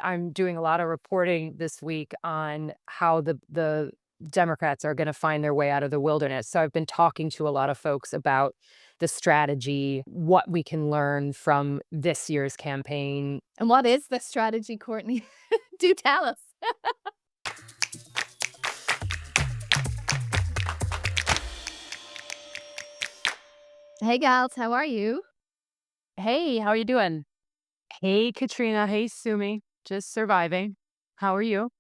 I'm doing a lot of reporting this week on how the Democrats are going to find their way out of the wilderness. So I've been talking to a lot of folks about the strategy, what we can learn from this year's campaign. And what is the strategy, Courtney? Do tell us. Hey, gals, how are you? Hey, how are you doing? Hey, Katrina. Hey, Sumi. Just surviving. How are you?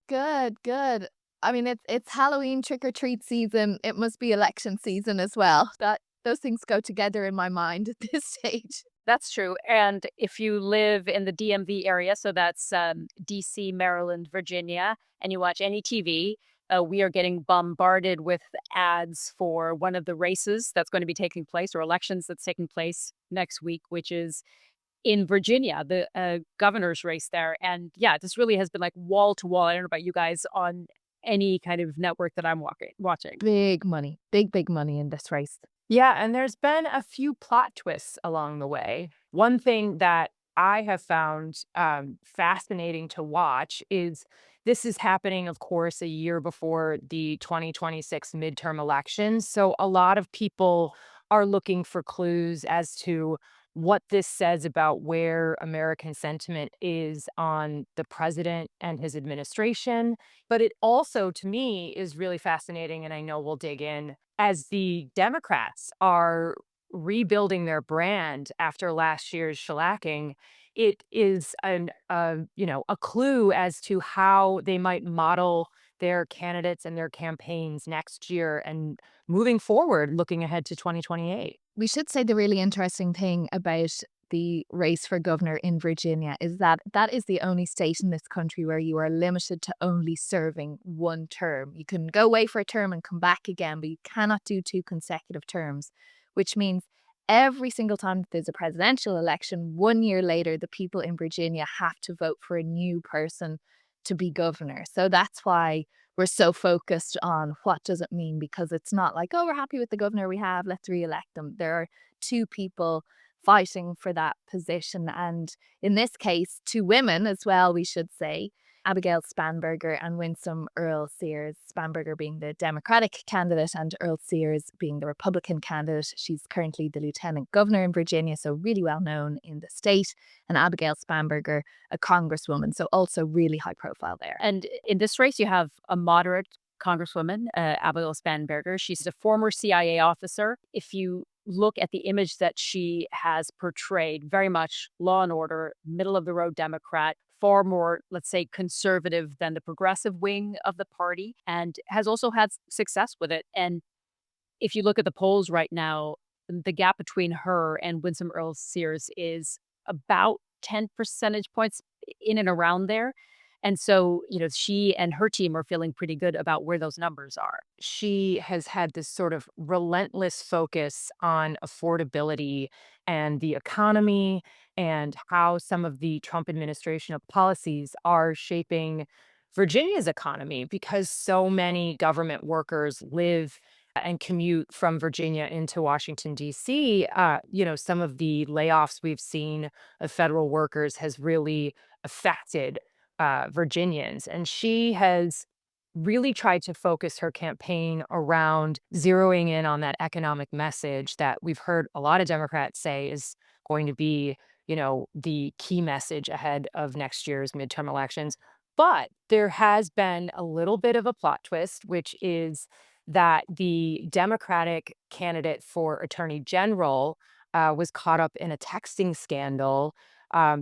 Good, good. I mean, it's Halloween trick or treat season. It must be election season as well. That those things go together in my mind at this stage. That's true. And if you live in the DMV area, so that's DC, Maryland, Virginia, and you watch any TV, we are getting bombarded with ads for one of the races that's going to be taking place or elections that's taking place next week, which is in Virginia, the governor's race there. And yeah, this really has been like wall to wall. I don't know about you guys on any kind of network that I'm watching. Big money, big money in this race. Yeah, and there's been a few plot twists along the way. One thing that I have found fascinating to watch is this is happening, of course, a year before the 2026 midterm elections. So a lot of people are looking for clues as to what this says about where American sentiment is on the president and his administration. But it also, to me, is really fascinating. And I know we'll dig in as the Democrats are rebuilding their brand after last year's shellacking. It is a clue as to how they might model their candidates and their campaigns next year and moving forward, looking ahead to 2028. We should say the really interesting thing about the race for governor in Virginia is that that is the only state in this country where you are limited to only serving one term. You can go away for a term and come back again, but you cannot do two consecutive terms, which means every single time that there's a presidential election, 1 year later, the people in Virginia have to vote for a new person to be governor. So that's why we're so focused on what does it mean, because it's not like, oh, we're happy with the governor we have, let's re-elect them. There are two people fighting for that position, and in this case two women as well, we should say, Abigail Spanberger and Winsome Earl Sears. Spanberger being the Democratic candidate and Earl Sears being the Republican candidate. She's currently the lieutenant governor in Virginia, so really well known in the state, and Abigail Spanberger, a congresswoman, so also really high profile there. And in this race, you have a moderate Congresswoman, Abigail Spanberger. She's a former CIA officer. If you look at the image that she has portrayed, very much law and order, middle of the road Democrat, far more, let's say, conservative than the progressive wing of the party, and has also had success with it. And if you look at the polls right now, the gap between her and Winsome Earl Sears is about 10 percentage points in and around there. And so, she and her team are feeling pretty good about where those numbers are. She has had this sort of relentless focus on affordability and the economy and how some of the Trump administration of policies are shaping Virginia's economy because so many government workers live and commute from Virginia into Washington, D.C. Some of the layoffs we've seen of federal workers has really affected Virginians. And she has really tried to focus her campaign around zeroing in on that economic message that we've heard a lot of Democrats say is going to be, the key message ahead of next year's midterm elections. But there has been a little bit of a plot twist, which is that the Democratic candidate for Attorney General was caught up in a texting scandal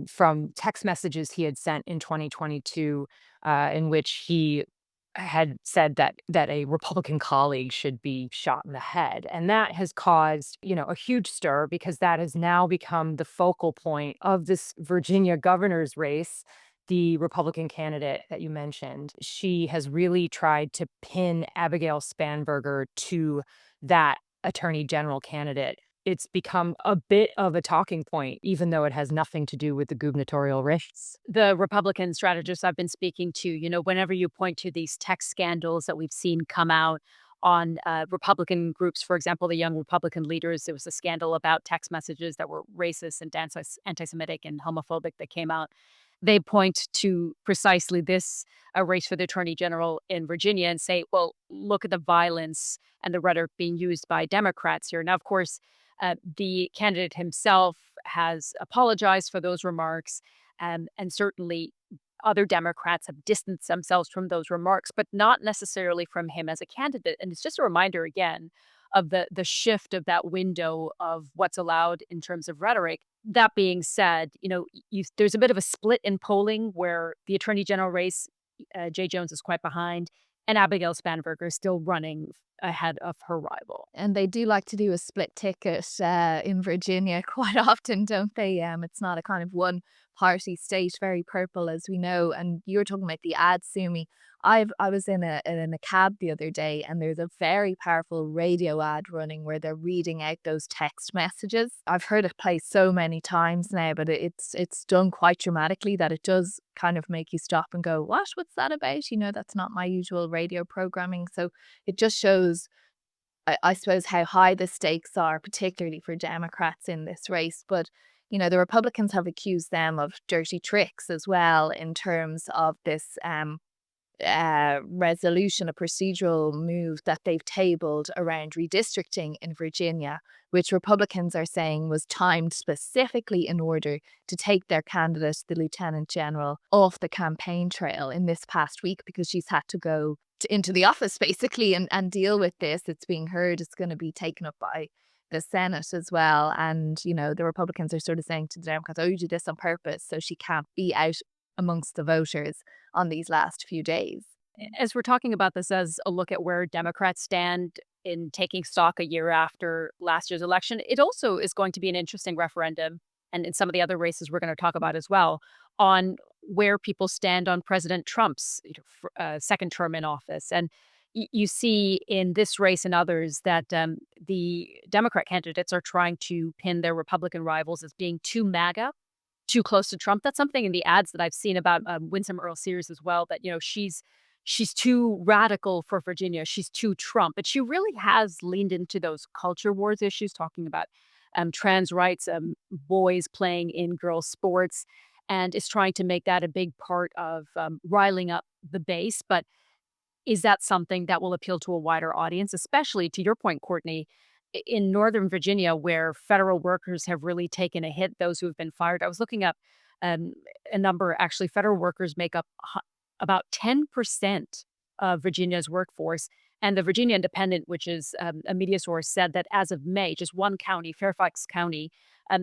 from text messages he had sent in 2022, in which he had said that a Republican colleague should be shot in the head. And that has caused, a huge stir because that has now become the focal point of this Virginia governor's race. The Republican candidate that you mentioned, she has really tried to pin Abigail Spanberger to that attorney general candidate. It's become a bit of a talking point, even though it has nothing to do with the gubernatorial race. The Republican strategists I've been speaking to, whenever you point to these tech scandals that we've seen come out on Republican groups, for example, the Young Republican Leaders, there was a scandal about text messages that were racist and anti Semitic and homophobic that came out. they point to precisely this race for the attorney general in Virginia and say, well, look at the violence and the rhetoric being used by Democrats here. Now, of course, the candidate himself has apologized for those remarks, and certainly other Democrats have distanced themselves from those remarks, but not necessarily from him as a candidate. And it's just a reminder again of the shift of that window of what's allowed in terms of rhetoric. That being said, there's a bit of a split in polling where the attorney general race, Jay Jones is quite behind, and Abigail Spanberger is still running ahead of her rival. And they do like to do a split ticket in Virginia quite often, don't they? It's not a kind of one party state, very purple, as we know. And you were talking about the ads, Sumi. I was in a cab the other day, and there's a very powerful radio ad running where they're reading out those text messages. I've heard it play so many times now, but it's done quite dramatically that it does kind of make you stop and go, "What? What's that about?" That's not my usual radio programming. So it just shows, I suppose, how high the stakes are, particularly for Democrats in this race. But, the Republicans have accused them of dirty tricks as well in terms of this resolution, a procedural move that they've tabled around redistricting in Virginia, which Republicans are saying was timed specifically in order to take their candidate, the lieutenant general, off the campaign trail in this past week because she's had to go into the office basically and deal with this. It's being heard it's going to be taken up by the Senate as well. And, the Republicans are sort of saying to the Democrats, oh, you did this on purpose so she can't be out amongst the voters on these last few days. As we're talking about this as a look at where Democrats stand in taking stock a year after last year's election, it also is going to be an interesting referendum, and in some of the other races we're going to talk about as well, on where people stand on President Trump's second term in office. And you see in this race and others that the Democrat candidates are trying to pin their Republican rivals as being too MAGA, too close to Trump. That's something in the ads that I've seen about Winsome Earl-Sears as well, that, she's too radical for Virginia. She's too Trump. But she really has leaned into those culture wars issues, talking about trans rights, boys playing in girls' sports, and is trying to make that a big part of riling up the base. But is that something that will appeal to a wider audience, especially to your point, Courtney, in Northern Virginia, where federal workers have really taken a hit, those who have been fired? I was looking up um, a number. Actually, federal workers make up about 10% of Virginia's workforce. And the Virginia Independent, which is a media source, said that as of May, just one county, Fairfax County,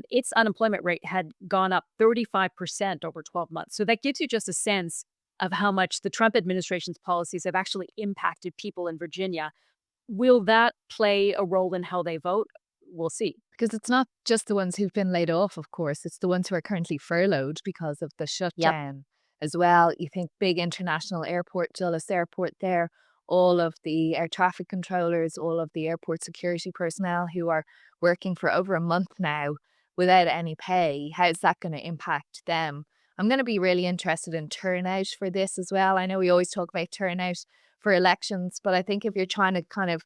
its unemployment rate had gone up 35% over 12 months. So that gives you just a sense of how much the Trump administration's policies have actually impacted people in Virginia. Will that play a role in how they vote? We'll see. Because it's not just the ones who've been laid off, of course. It's the ones who are currently furloughed because of the Yep. shutdown as well. You think big international airport, Dulles Airport there, all of the air traffic controllers, all of the airport security personnel who are working for over a month now without any pay. How's that going to impact them? I'm going to be really interested in turnout for this as well. I know we always talk about turnout for elections, but I think if you're trying to kind of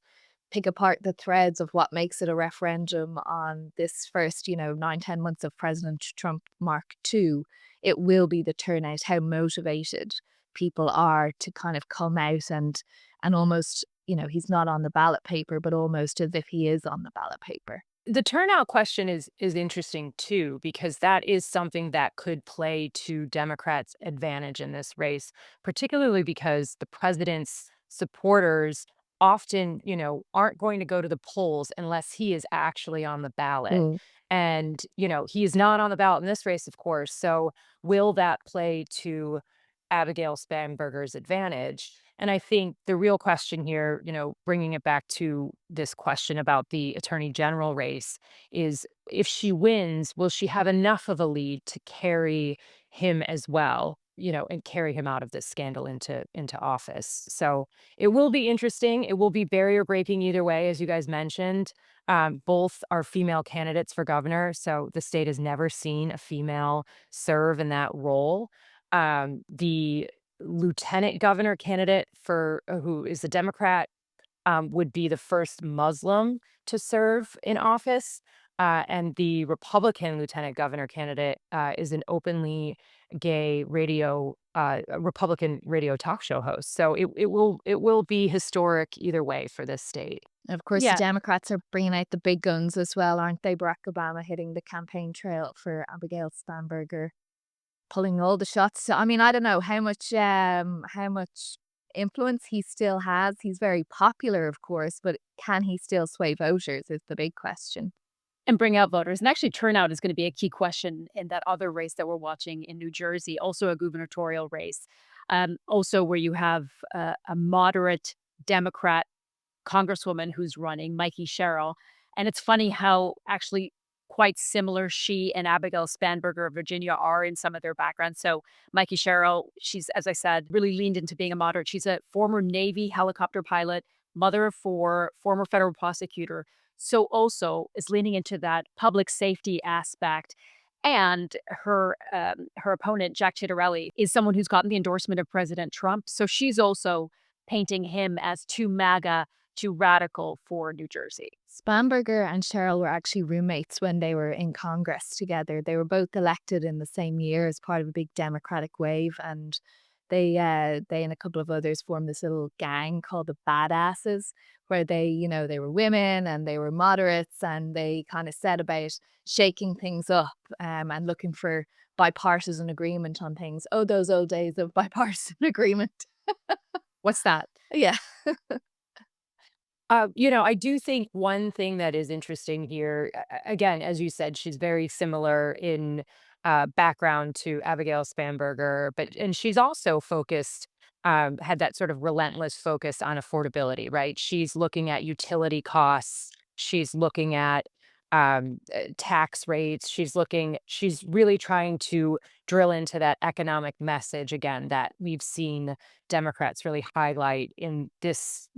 pick apart the threads of what makes it a referendum on this first, 9, 10 months of President Trump Mark II, it will be the turnout, how motivated people are to kind of come out and almost, he's not on the ballot paper, but almost as if he is on the ballot paper. The turnout question is interesting too, because that is something that could play to Democrats' advantage in this race, particularly because the president's supporters often, aren't going to go to the polls unless he is actually on the ballot. Mm. And, he is not on the ballot in this race, of course. So will that play to Abigail Spanberger's advantage? And I think the real question here, bringing it back to this question about the attorney general race, is if she wins, will she have enough of a lead to carry him as well, and carry him out of this scandal into office? So it will be interesting. It will be barrier breaking either way, as you guys mentioned. Both are female candidates for governor, so the state has never seen a female serve in that role. The lieutenant governor candidate for who is a Democrat would be the first Muslim to serve in office. And the Republican lieutenant governor candidate is an openly gay radio, Republican radio talk show host. So it will be historic either way for this state. And of course, the Yeah, Democrats are bringing out the big guns as well, aren't they? Barack Obama hitting the campaign trail for Abigail Spanberger, pulling all the shots. So, I mean, I don't know how much influence he still has. He's very popular, of course, but can he still sway voters is the big question. and bring out voters. And actually, turnout is going to be a key question in that other race that we're watching in New Jersey, also a gubernatorial race, also where you have a moderate Democrat congresswoman who's running, Mikey Sherrill. And it's funny how actually quite similar she and Abigail Spanberger of Virginia are in some of their backgrounds. So Mikey Sherrill, she's, as I said, really leaned into being a moderate. She's a former Navy helicopter pilot, mother of four, former federal prosecutor. So also is leaning into that public safety aspect. And her opponent, Jack Ciattarelli, is someone who's gotten the endorsement of President Trump. So she's also painting him as too MAGA, too radical for New Jersey. Spanberger and Cheryl were actually roommates when they were in Congress together. They were both elected in the same year as part of a big Democratic wave, and they and a couple of others formed this little gang called the Badasses, where they were women and they were moderates, and they kind of set about shaking things up and looking for bipartisan agreement on things. Oh, those old days of bipartisan agreement. What's that? Yeah. I do think one thing that is interesting here, again, as you said, she's very similar in background to Abigail Spanberger, and she's also focused, had that sort of relentless focus on affordability, right? She's looking at utility costs. She's looking at tax rates. She's really trying to drill into that economic message again that we've seen Democrats really highlight in this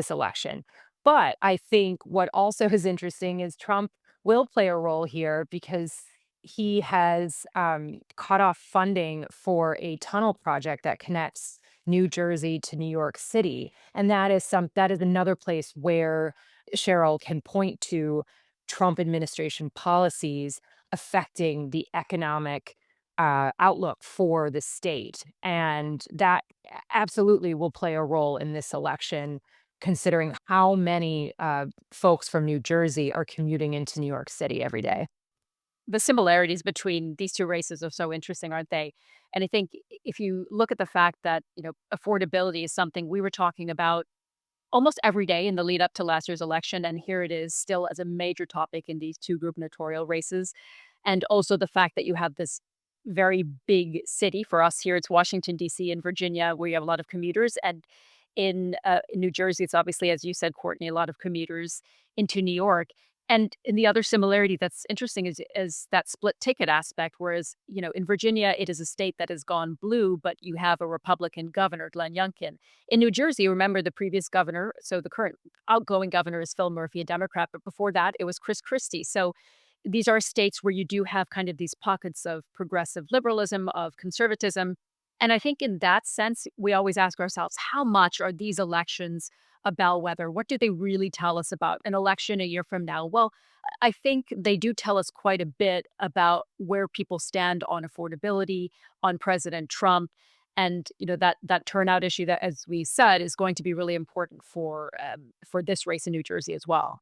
election. But I think what also is interesting is Trump will play a role here because he has cut off funding for a tunnel project that connects New Jersey to New York City, and that is another place where Cheryl can point to Trump administration policies affecting the economic outlook for the state, and that absolutely will play a role in this election considering how many folks from New Jersey are commuting into New York City every day. The similarities between these two races are so interesting, aren't they? And I think if you look at the fact that, affordability is something we were talking about almost every day in the lead up to last year's election. And here it is still as a major topic in these two gubernatorial races. And also the fact that you have this very big city. For us here, it's Washington, D.C. and Virginia, where you have a lot of commuters. And in New Jersey, it's obviously, as you said, Courtney, a lot of commuters into New York. And the other similarity that's interesting is that split ticket aspect. Whereas, in Virginia, it is a state that has gone blue, but you have a Republican governor, Glenn Youngkin. In New Jersey, remember the previous governor, so the current outgoing governor is Phil Murphy, a Democrat, but before that, it was Chris Christie. So these are states where you do have kind of these pockets of progressive liberalism, of conservatism. And I think in that sense, we always ask ourselves, how much are these elections a bellwether? What do they really tell us about an election a year from now? Well, I think they do tell us quite a bit about where people stand on affordability, on President Trump, and that turnout issue that, as we said, is going to be really important for this race in New Jersey as well.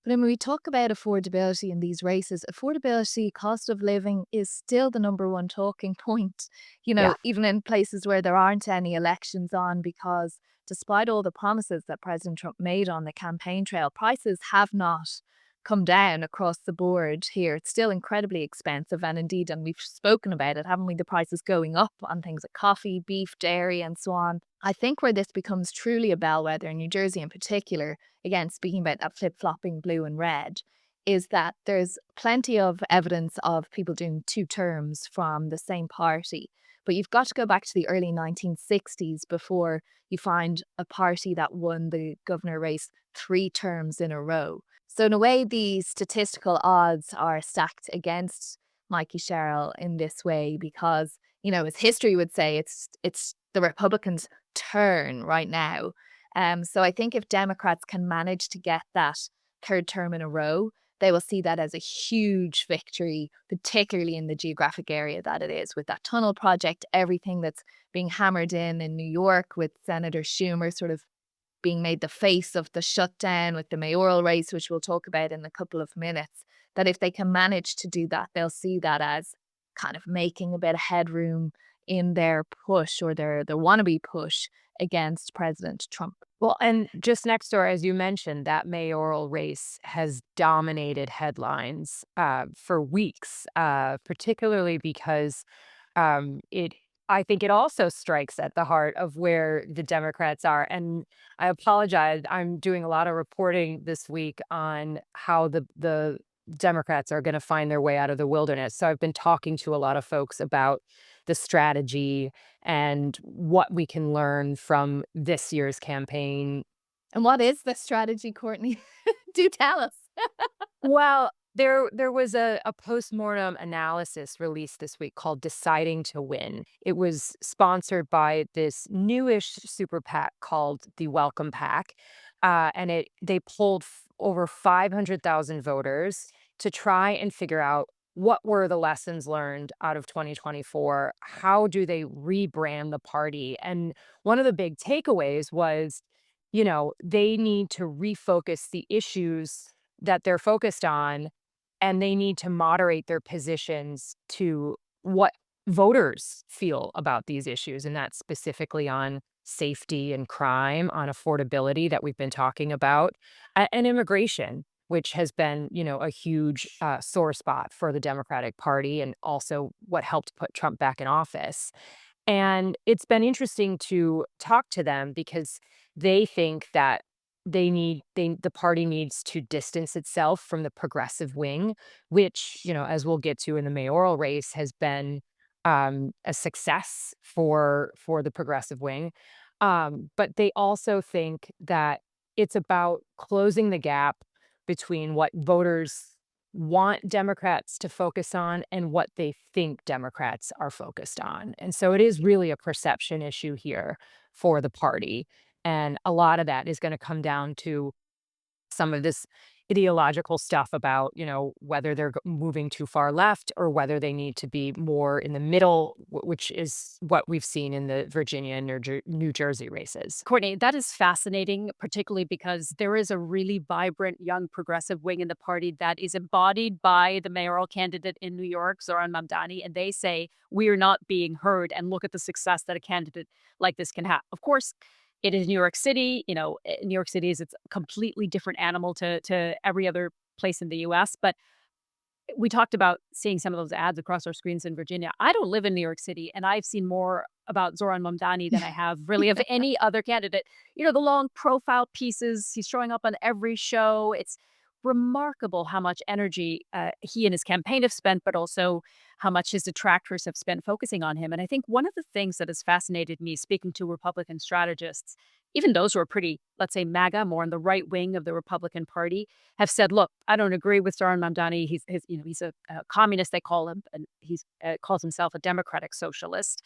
But when we talk about affordability in these races, affordability, cost of living is still the number one talking point, Yeah. even in places where there aren't any elections on, because despite all the promises that President Trump made on the campaign trail, prices have not come down across the board here. It's still incredibly expensive. And indeed, and we've spoken about it, haven't we? The prices going up on things like coffee, beef, dairy, and so on. I think where this becomes truly a bellwether in New Jersey in particular, again, speaking about that flip-flopping blue and red, is that there's plenty of evidence of people doing two terms from the same party. But you've got to go back to the early 1960s before you find a party that won the governor race 3 terms in a row. So in a way, the statistical odds are stacked against Mikey Sherrill in this way because, as history would say, it's the Republicans' turn right now. So I think if Democrats can manage to get that 3rd term in a row, they will see that as a huge victory, particularly in the geographic area that it is, with that tunnel project, everything that's being hammered in New York, with Senator Schumer sort of being made the face of the shutdown, with the mayoral race, which we'll talk about in a couple of minutes. That if they can manage to do that, they'll see that as kind of making a bit of headroom in their push, or their wannabe push against President Trump. Well, and just next door, as you mentioned, that mayoral race has dominated headlines for weeks, particularly because it. I think it also strikes at the heart of where the Democrats are. And I apologize. I'm doing a lot of reporting this week on how the Democrats are going to find their way out of the wilderness. So I've been talking to a lot of folks about the strategy and what we can learn from this year's campaign. And what is the strategy, Courtney? Do tell us. Well, there was a postmortem analysis released this week called Deciding to Win. It was sponsored by this newish super PAC called the Welcome PAC. And they polled over 500,000 voters to try and figure out what were the lessons learned out of 2024. How do they rebrand the party? And one of the big takeaways was, they need to refocus the issues that they're focused on, and they need to moderate their positions to what voters feel about these issues. And that's specifically on safety and crime, on affordability that we've been talking about, and immigration, which has been, a huge sore spot for the Democratic Party, and also what helped put Trump back in office. And it's been interesting to talk to them because they think that the party needs to distance itself from the progressive wing, which, as we'll get to in the mayoral race, has been a success for the progressive wing. But they also think that it's about closing the gap between what voters want Democrats to focus on and what they think Democrats are focused on. And so it is really a perception issue here for the party. And a lot of that is going to come down to some of this ideological stuff about, whether they're moving too far left or whether they need to be more in the middle, which is what we've seen in the Virginia and New Jersey races. Courtney, that is fascinating, particularly because there is a really vibrant young progressive wing in the party that is embodied by the mayoral candidate in New York, Zohran Mamdani, and they say we are not being heard, and look at the success that a candidate like this can have. Of course, it is New York City. New York City is a completely different animal to every other place in the U.S., but we talked about seeing some of those ads across our screens in Virginia. I don't live in New York City, and I've seen more about Zohran Mamdani than I have really of any other candidate. The long profile pieces, he's showing up on every show. It's remarkable how much energy he and his campaign have spent, but also how much his detractors have spent focusing on him. And I think one of the things that has fascinated me speaking to Republican strategists, even those who are pretty, let's say, MAGA, more on the right wing of the Republican Party, have said, look, I don't agree with Zohran Mamdani. He's a communist, they call him, and he calls himself a democratic socialist.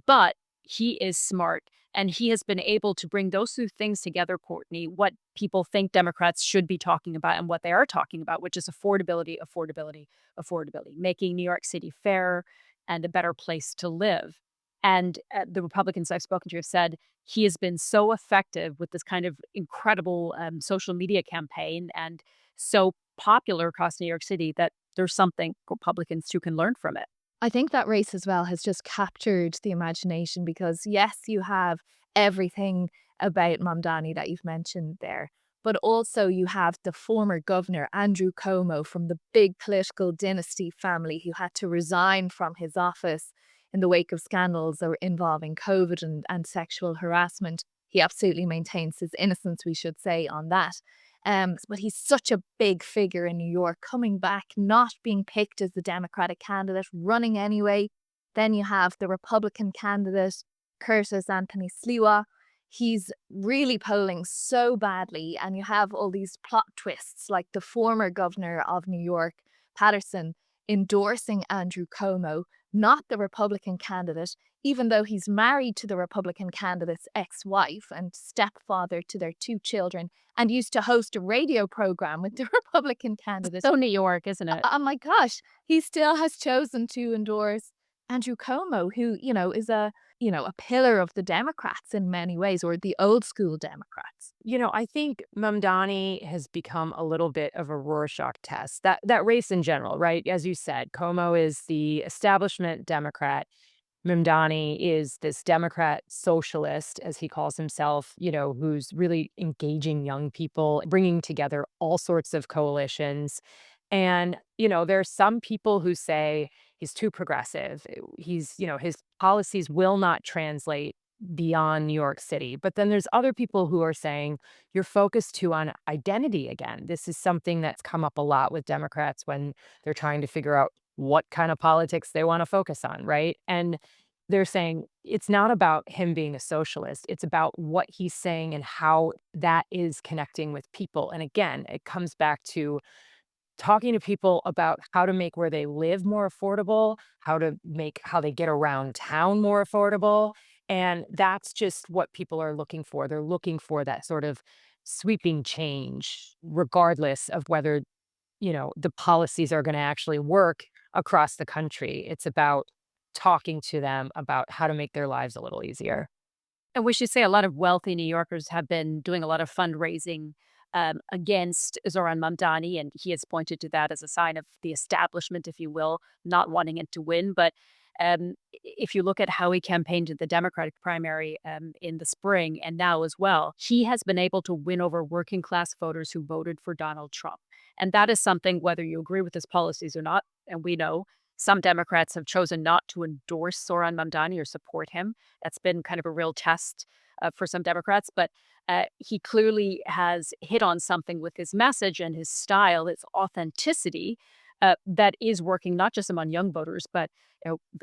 But he is smart, and he has been able to bring those two things together, Courtney, what people think Democrats should be talking about and what they are talking about, which is affordability, affordability, affordability, making New York City fair and a better place to live. And the Republicans I've spoken to have said he has been so effective with this kind of incredible social media campaign and so popular across New York City that there's something Republicans too can learn from it. I think that race as well has just captured the imagination because, yes, you have everything about Mamdani that you've mentioned there, but also you have the former governor, Andrew Cuomo, from the big political dynasty family who had to resign from his office in the wake of scandals that were involving COVID and sexual harassment. He absolutely maintains his innocence, we should say, on that. But he's such a big figure in New York, coming back, not being picked as the Democratic candidate, running anyway. Then you have the Republican candidate, Curtis Anthony Sliwa. He's really polling so badly, and you have all these plot twists, like the former governor of New York, Patterson, endorsing Andrew Cuomo, not the Republican candidate, even though he's married to the Republican candidate's ex-wife and stepfather to their 2 children and used to host a radio program with the Republican candidate. So New York, isn't it? Oh my gosh, he still has chosen to endorse Andrew Cuomo, who, is a pillar of the Democrats in many ways, or the old school Democrats. I think Mamdani has become a little bit of a Rorschach test. That race in general, right? As you said, Cuomo is the establishment Democrat. Mamdani is this Democrat socialist, as he calls himself, who's really engaging young people, bringing together all sorts of coalitions. And, there are some people who say he's too progressive. His policies will not translate beyond New York City. But then there's other people who are saying you're focused too on identity again. This is something that's come up a lot with Democrats when they're trying to figure out what kind of politics they want to focus on, right? And they're saying it's not about him being a socialist. It's about what he's saying and how that is connecting with people. And again, it comes back to talking to people about how to make where they live more affordable, how to make how they get around town more affordable. And that's just what people are looking for. They're looking for that sort of sweeping change, regardless of whether, the policies are going to actually work across the country. It's about talking to them about how to make their lives a little easier. And we should say a lot of wealthy New Yorkers have been doing a lot of fundraising against Zoran Mamdani, and he has pointed to that as a sign of the establishment, if you will, not wanting it to win. But if you look at how he campaigned in the Democratic primary in the spring and now as well, he has been able to win over working class voters who voted for Donald Trump. And that is something, whether you agree with his policies or not, and we know some Democrats have chosen not to endorse Zoran Mamdani or support him. That's been kind of a real test for some Democrats. But he clearly has hit on something with his message and his style, its authenticity, that is working not just among young voters, but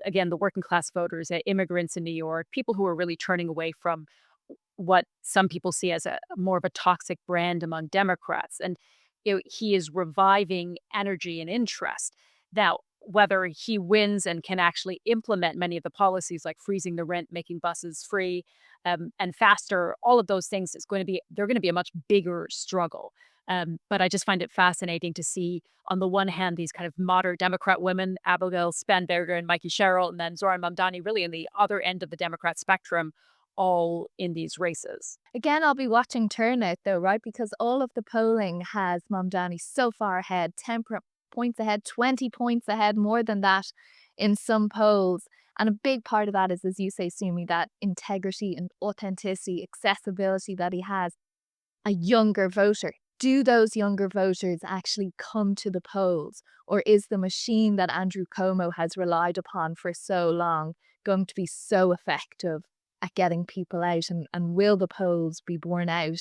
again, the working class voters, immigrants in New York, people who are really turning away from what some people see as a more of a toxic brand among Democrats. And he is reviving energy and interest. Now, whether he wins and can actually implement many of the policies like freezing the rent, making buses free, and faster, all of those things they're going to be a much bigger struggle. But I just find it fascinating to see, on the one hand, these kind of moderate Democrat women, Abigail Spanberger and Mikey Sherrill, and then Zoran Mamdani, really in the other end of the Democrat spectrum, all in these races. Again, I'll be watching turnout though, right? Because all of the polling has Mamdani so far ahead, 10 points ahead, 20 points ahead, more than that in some polls. And a big part of that is, as you say, Sumi, that integrity and authenticity, accessibility that he has. A younger voter. Do those younger voters actually come to the polls? Or is the machine that Andrew Cuomo has relied upon for so long going to be so effective at getting people out? And will the polls be borne out?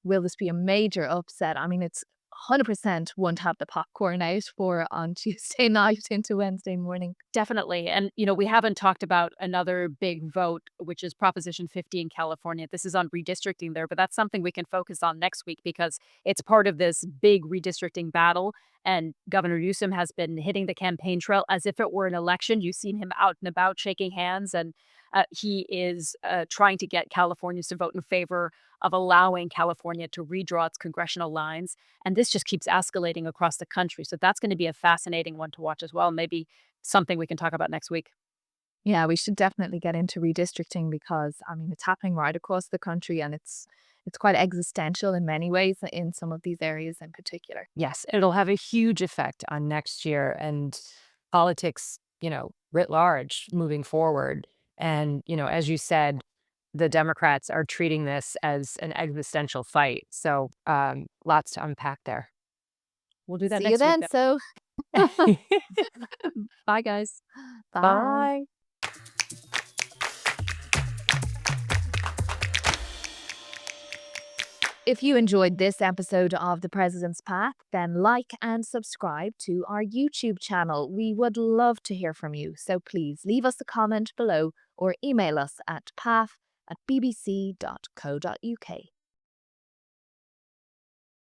Will this be a major upset? I mean, it's 100% won't have the popcorn out for on Tuesday night into Wednesday morning. Definitely. And, we haven't talked about another big vote, which is Proposition 50 in California. This is on redistricting there, but that's something we can focus on next week because it's part of this big redistricting battle. And Governor Newsom has been hitting the campaign trail as if it were an election. You've seen him out and about shaking hands, and he is trying to get Californians to vote in favor of allowing California to redraw its congressional lines. And this just keeps escalating across the country. So that's going to be a fascinating one to watch as well. Maybe something we can talk about next week. Yeah, we should definitely get into redistricting because, I mean, it's happening right across the country and it's quite existential in many ways in some of these areas in particular. Yes, it'll have a huge effect on next year and politics, writ large moving forward. And, as you said, the Democrats are treating this as an existential fight. So lots to unpack there. We'll do that See you next then. So, week. Bye, guys. Bye. If you enjoyed this episode of The President's Path, then like and subscribe to our YouTube channel. We would love to hear from you, so please leave us a comment below or email us at path@bbc.co.uk.